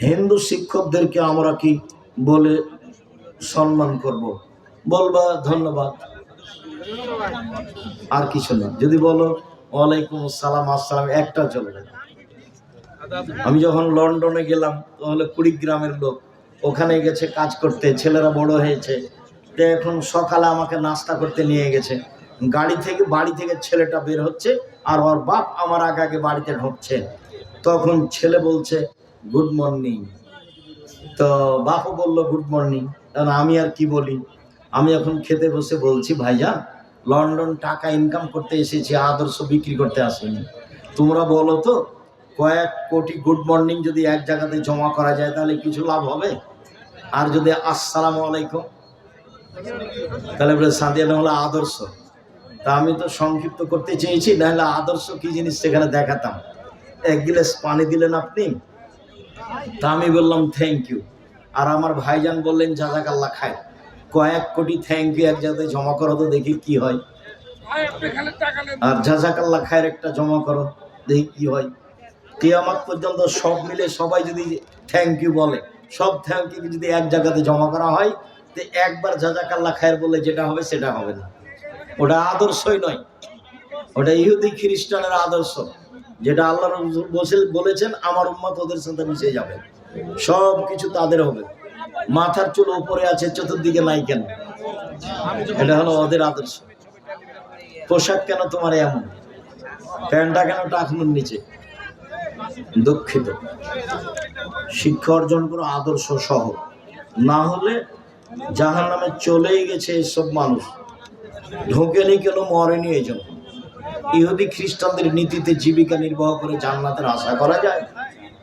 হিন্দু শিক্ষকদেরকে আমরা কি বলে সম্মান করব? বলবা ধন্যবাদ, আর কিছু না। যদি বলো ওয়ালাইকুম আসসালাম, আসসালাম, একটা চলবে। আমি যখন লন্ডনে গেলাম, তাহলে কুড়িগ্রামের লোক, ওখানে গেছে কাজ করতে, ছেলেরা বড় হয়েছে, তো এখন সকালে আমাকে নাস্তা করতে নিয়ে গেছে। বাড়ি থেকে ছেলেটা বের হচ্ছে, আর ওর বাপ আমার আগে আগে বাড়িতে ঢুকছে। তখন ছেলে বলছে গুড মর্নিং, তো বাপও বলল গুড মর্নিং। কারণ আমি আর কি বলি, আমি এখন খেতে বসে বলছি ভাইজান, লন্ডন টাকা ইনকাম করতে এসেছি, আদর্শ বিক্রি করতে আসিনি। তোমরা বলো তো, কয়েক কোটি গুড মর্নিং যদি এক জায়গাতে জমা করা যায় তাহলে কিছু লাভ হবে? আর যদি আসসালামু আলাইকুম, তাহলে বলে সাদিয়ানা হলো আদর্শ। তা আমি তো সংক্ষিপ্ত করতে চেয়েছি, নাহলে আদর্শ কি জিনিস সেখানে দেখাতাম। এক গ্লাস পানি দিলেন আপনি, তা আমি বললাম থ্যাংক ইউ, আর আমার ভাইজান বললেন জাযাকাল্লাহ খায়। কয়েক কোটি থ্যাংক ইউ এক জায়গায় জমা করো তো দেখি কি হয়, আর জাযাকাল্লাহ খায়ের একটা জমা করো দেখি কি হয়। কিয়ামত পর্যন্ত সব মিলে সবাই যদি থ্যাংক ইউ বলে, সব থ্যাংক ইউ যদি এক জায়গাতে জমা করা হয়, তো একবার জাযাকাল্লাহ খায়ের বলে যেটা হবে সেটা হবে না। ওটা আদর্শই নয়, ওটা ইহুদি খ্রিস্টানের আদর্শ, যেটা আল্লাহ রাসূল বলেছেন আমার উম্মত ওদের সাথে মিশে যাবে, সব কিছু তাদের হবে। মাথার চুল উপরে আছে, চতুর্দিকে নাই কেন? এটা হলো ওদের আদর্শ। পোশাক কেন তোমার এমন, প্যান্টটা কেন টাকনুর নিচে? দুঃখিত। শিক্ষা অর্জন করো আদর্শ সহ, না হলে জাহান্নামে চলেই গেছে এসব মানুষ, ঢোকেনি কেন, মরেনি এই জন্য। ইহুদি খ্রিস্টানদের নীতিতে জীবিকা নির্বাহ করে জান্নাতের আশা করা যায়?